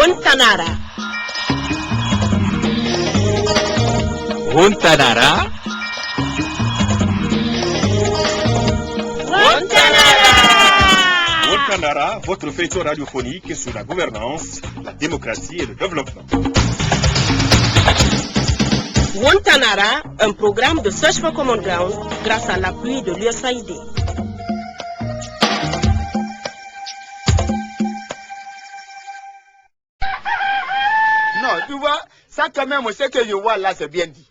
Wontanara. Wontanara. Wontanara, votre feuilleton radiophonique sur la gouvernance, la démocratie et le développement. Wontanara, un programme de Search for Common Ground grâce à l'appui de l'USAID. Non, tu vois, ça quand même, ce que je vois là, c'est bien dit.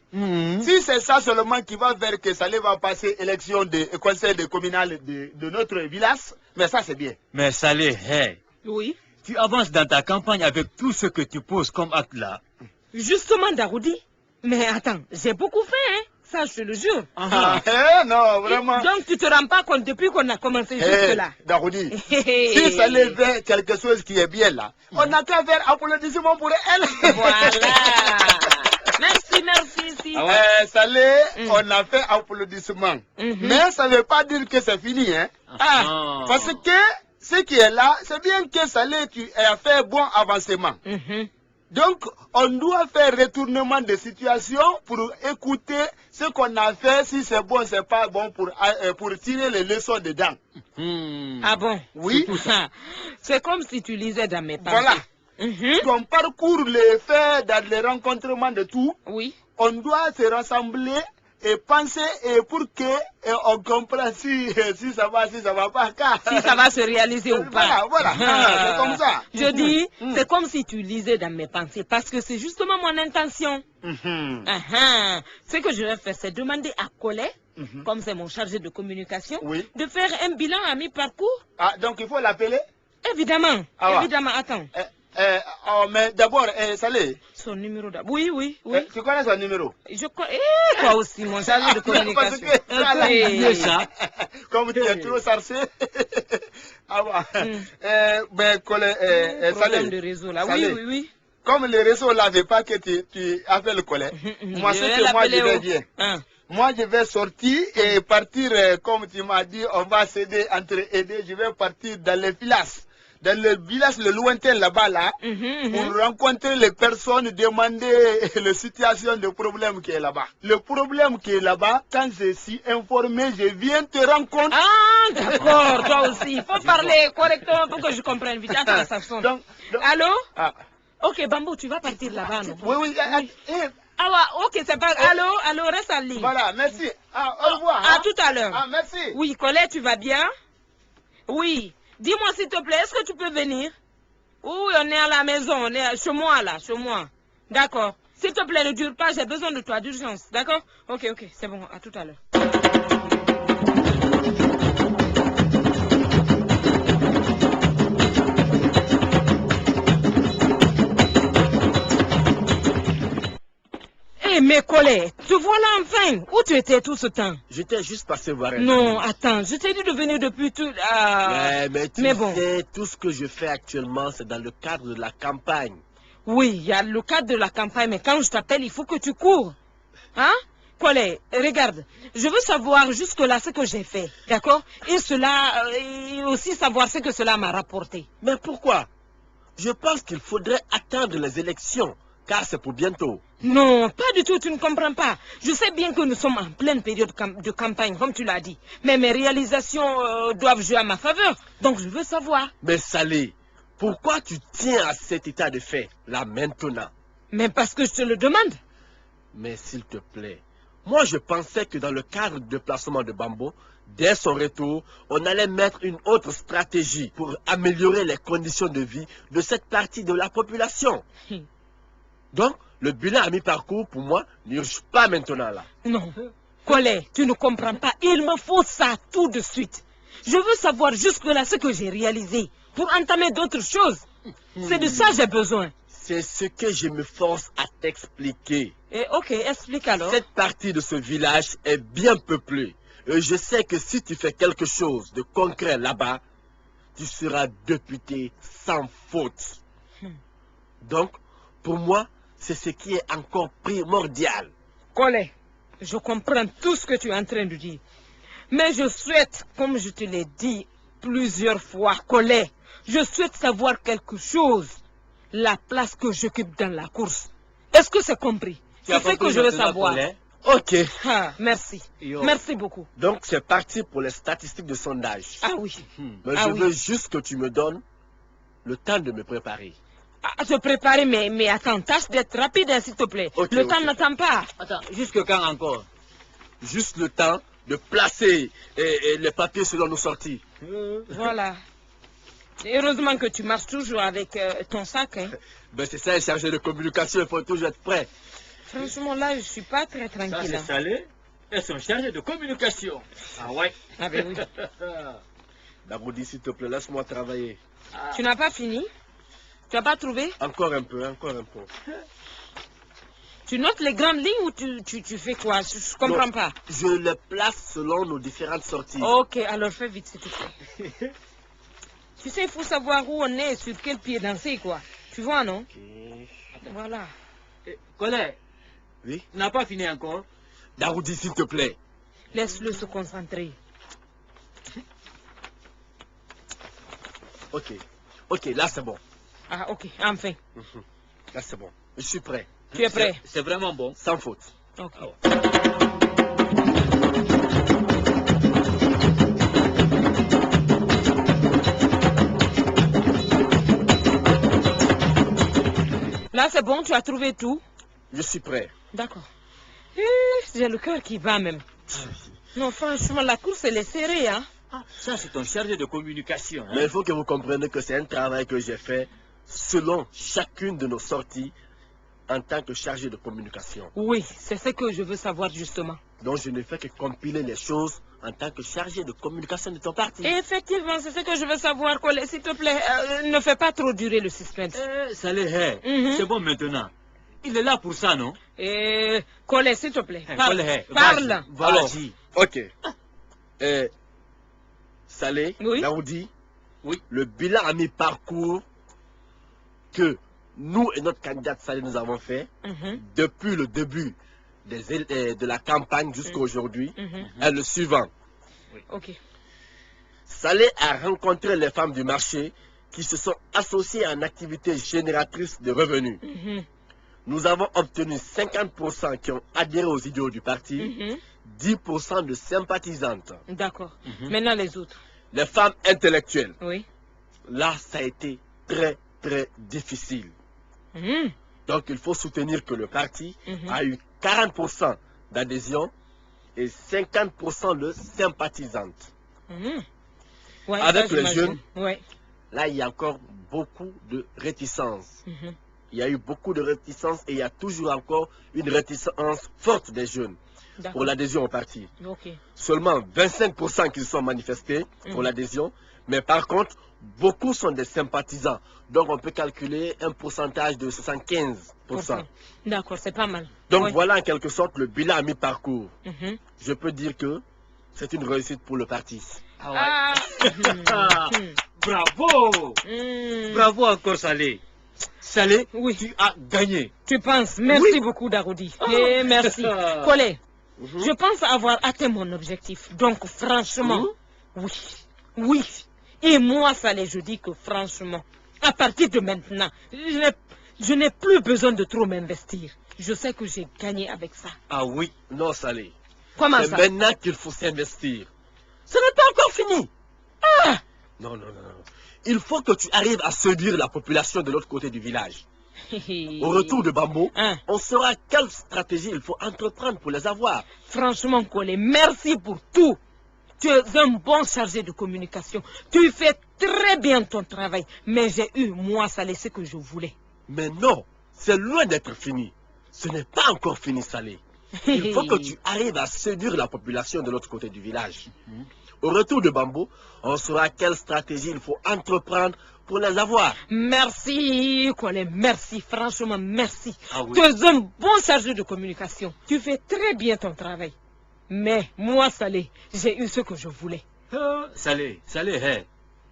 Si c'est ça seulement qui va faire que Salé va passer élection de conseil communal de notre village, mais ça c'est bien. Mais Salé, hey, Oui. tu avances dans ta campagne avec tout ce que tu poses comme acte là. Justement, Daroudi. Mais attends, j'ai beaucoup fait, hein. Ça, je te le jure. Non, vraiment. Donc, tu te rends pas compte depuis qu'on a commencé jusque-là. Daroudi, si Salé fait quelque chose qui est bien là, on n'a qu'à faire applaudissement pour elle. Voilà. Merci, si. Salé, on a fait applaudissement. Mais ça ne veut pas dire que c'est fini, hein. Parce que ce qui est là, c'est bien que Salé, tu as fait bon avancement. Donc, on doit faire retournement de situation pour écouter ce qu'on a fait, si c'est bon, c'est pas bon, pour tirer les leçons dedans. Ah bon? Oui. C'est comme si tu lisais dans mes pensées. Voilà. Ton parcours, les faits, dans les rencontrements de tout, Oui. on doit se rassembler et penser et pour que on comprenne si ça va pas. Si ça va se réaliser ou pas. Voilà. C'est comme ça. Je dis, c'est comme si tu lisais dans mes pensées, parce que c'est justement mon intention. Ce que je vais faire, c'est demander à Collet, comme c'est mon chargé de communication, de faire un bilan à mi-parcours. Ah, donc il faut l'appeler? Évidemment, évidemment, attends. Mais d'abord, Salé. Son numéro d'abord. Oui. Tu connais son numéro? Je connais. Toi aussi, mon chargé de communication. Ça. Comme tu es trop sarcé. Ben, Problème Salé. de réseau là. Salé. Oui. Comme le réseau là ne veut pas que tu appelles Collet, moi, je vais bien. Moi, je vais sortir et partir, comme tu m'as dit, on va s'aider entre aider. Je vais partir dans les villages. Dans le village, le lointain là-bas, là, pour rencontrer les personnes, demander la situation de problème qui est là-bas. Le problème qui est là-bas, quand je suis informé, je viens te rencontrer. Ah, d'accord, toi aussi. Il faut parler correctement pour que je comprenne vite. Attends, ça sonne. Allô? Ok, Bambou, tu vas partir là-bas, non? Oui. Ok, c'est pas... Allô, reste en ligne. Voilà, merci. Au revoir. À tout à l'heure. Merci. Oui, Colette, tu vas bien? Oui. Dis-moi s'il te plaît, est-ce que tu peux venir? Oui, on est à la maison, on est chez moi là, chez moi. D'accord. S'il te plaît, ne dure pas, j'ai besoin de toi d'urgence. D'accord? Ok, c'est bon, à tout à l'heure. Mais Colette, te voilà enfin. Où tu étais tout ce temps? J'étais juste passé voir un Non, ami. attends, je t'ai dit de venir depuis tout... Mais tu sais, tout ce que je fais actuellement, c'est dans le cadre de la campagne. Oui, il y a le cadre de la campagne, mais quand je t'appelle, il faut que tu cours. Hein? Colette, regarde, je veux savoir jusque-là ce que j'ai fait, d'accord? Et aussi savoir ce que cela m'a rapporté. Mais pourquoi? Je pense qu'il faudrait attendre les élections, car c'est pour bientôt. Non, pas du tout, tu ne comprends pas. Je sais bien que nous sommes en pleine période de campagne, comme tu l'as dit. Mais mes réalisations doivent jouer à ma faveur. Donc je veux savoir. Mais Salé, pourquoi tu tiens à cet état de fait, là maintenant? Mais parce que je te le demande. Mais s'il te plaît, moi je pensais que dans le cadre de placement de Bambo, dès son retour, on allait mettre une autre stratégie pour améliorer les conditions de vie de cette partie de la population. Donc, le bilan à mi-parcours, pour moi, n'urge pas maintenant là. Non. Colette, tu ne comprends pas. Il me faut ça tout de suite. Je veux savoir jusque-là ce que j'ai réalisé pour entamer d'autres choses. C'est de ça que j'ai besoin. C'est ce que je me force à t'expliquer. Ok, explique alors. Cette partie de ce village est bien peuplée. Et je sais que si tu fais quelque chose de concret là-bas, tu seras député sans faute. Donc, pour moi, c'est ce qui est encore primordial. Colette, je comprends tout ce que tu es en train de dire. Mais je souhaite, comme je te l'ai dit plusieurs fois, Colette, je souhaite savoir quelque chose. la place que j'occupe dans la course. Est-ce que c'est compris? C'est ce que je veux savoir. Ok. Ah, merci. Merci beaucoup. Donc c'est parti pour les statistiques de sondage. Ah oui. Mais je veux juste que tu me donnes le temps de me préparer. Ah, te préparer, mais attends, tâche d'être rapide, s'il te plaît. Ok, le temps n'attend pas. Attends, jusque quand encore? Juste le temps de placer les papiers selon nos sorties. Voilà. Et heureusement que tu marches toujours avec ton sac. Hein. Ben c'est ça, un chargé de communication, il faut toujours être prêt. Franchement, là, je ne suis pas très Ça, tranquille. c'est Hein. Salé. Elles sont chargées de communication. Ah ouais. Ah ben oui. Dagoudi, s'il te plaît, laisse-moi travailler. Tu n'as pas fini? Tu n'as pas trouvé? Encore un peu, encore un peu. Tu notes les grandes lignes ou tu fais quoi? Je ne comprends Non, pas. Je les place selon nos différentes sorties. Ok, alors fais vite, s'il te plaît. Tu sais, il faut savoir où on est, sur quel pied danser, quoi. Tu vois, non? Voilà. Collet, Oui? tu n'as pas fini encore? Dagoudi, s'il te plaît. Laisse-le se concentrer. Ok. Ok, là c'est bon. Ah, ok, enfin. Là c'est bon. Je suis prêt. Tu es prêt? C'est vraiment bon. Sans faute. Ok. Là, c'est bon, tu as trouvé tout? Je suis prêt. D'accord. J'ai le cœur qui bat même. Non, franchement, la course, elle est serrée, hein? Ah, ça, c'est ton chargé de communication. Hein? Mais il faut que vous compreniez que c'est un travail que j'ai fait selon chacune de nos sorties en tant que chargé de communication. Oui, c'est ce que je veux savoir, justement. Donc je ne fais que compiler les choses en tant que chargé de communication de ton parti. Effectivement, c'est ce que je veux savoir, Collet. S'il te plaît, ne fais pas trop durer le suspense. Salé, Mhm. c'est bon maintenant. Il est là pour ça, non? Collet, s'il te plaît, parle. Collet, Parle. Alors, Vas-y. ok. Salé, Oui. Daoudi, Oui. le bilan à mi-parcours que nous et notre candidate Salé nous avons fait Mhm, depuis le début de la campagne jusqu'à aujourd'hui mhm. est le suivant. Ok. Salé a rencontré les femmes du marché qui se sont associées en activités génératrices de revenus. Mhm, Nous avons obtenu 50% qui ont adhéré aux idéaux du parti, mhm. 10% de sympathisantes. D'accord. Mhm. Maintenant, les autres. Les femmes intellectuelles, Oui. là, ça a été très, très difficile. Mhm, Donc, il faut soutenir que le parti mhm. a eu 40% d'adhésion et 50% de sympathisantes. Mhm. Ouais, Avec ça, les j'imagine. jeunes. Ouais. Là, il y a encore beaucoup de réticences. Mhm. Il y a eu beaucoup de réticences et il y a toujours encore une réticence forte des jeunes pour D'accord. l'adhésion au parti. Ok. Seulement 25% qui se sont manifestés pour Mhm. l'adhésion, mais par contre, beaucoup sont des sympathisants. Donc on peut calculer un pourcentage de 75%. D'accord, c'est pas mal. Donc Ouais. voilà en quelque sorte le bilan à mi-parcours. Mhm. Je peux dire que c'est une réussite pour le parti. Ah ouais. Ah. Mhm. Bravo! Mhm. Bravo encore, Salé. Salé, Oui. tu as gagné. Tu penses? Merci beaucoup, Dagoudi. Eh, merci. Collet, Mhm. je pense avoir atteint mon objectif. Donc, franchement, oui. Oui. Et moi, Salé, je dis que franchement, à partir de maintenant, je n'ai plus besoin de trop m'investir. Je sais que j'ai gagné avec ça. Ah oui. Non, Salé. Comment C'est ça? maintenant qu'il faut s'investir. Ce n'est pas encore fini. Ah. Non, non, non, non. Il faut que tu arrives à séduire la population de l'autre côté du village. Au retour de Bambo, Hein. on saura quelle stratégie il faut entreprendre pour les avoir. Franchement, Collet, merci pour tout. Tu es un bon chargé de communication. Tu fais très bien ton travail. Mais j'ai eu, moi, Salé, ce que je voulais. Mais non, c'est loin d'être fini. Ce n'est pas encore fini, Salé. Il faut que tu arrives à séduire la population de l'autre côté du village. Au retour de Bambo, on saura quelle stratégie il faut entreprendre pour les avoir. Merci, Colin, merci, franchement, merci. Ah oui. Tu es un bon chargé de communication. Tu fais très bien ton travail. Mais moi, Salé, j'ai eu ce que je voulais. Salé, hé.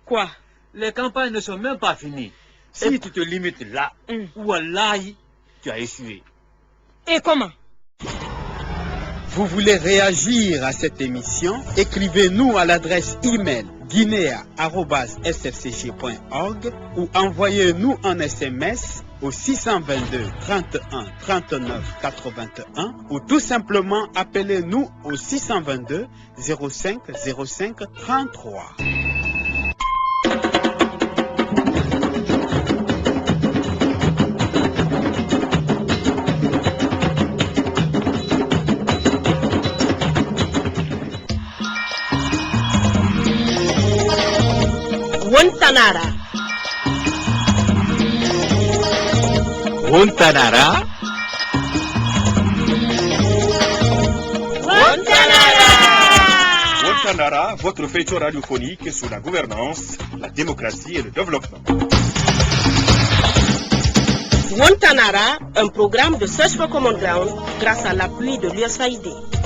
Quoi? Les campagnes ne sont même pas finies. Si tu te limites là, ou à l'ail, tu as échoué. Et comment? Vous voulez réagir à cette émission? Écrivez-nous à l'adresse email guinea@sfcg.org ou envoyez-nous un SMS au 622 31 39 81 ou tout simplement appelez-nous au 622 05 05 33. Wontanara. Wontanara. Wontanara, votre feuilleton radiophonique sur la gouvernance, la démocratie et le développement. Wontanara, un programme de Search for Common Ground grâce à l'appui de l'USAID.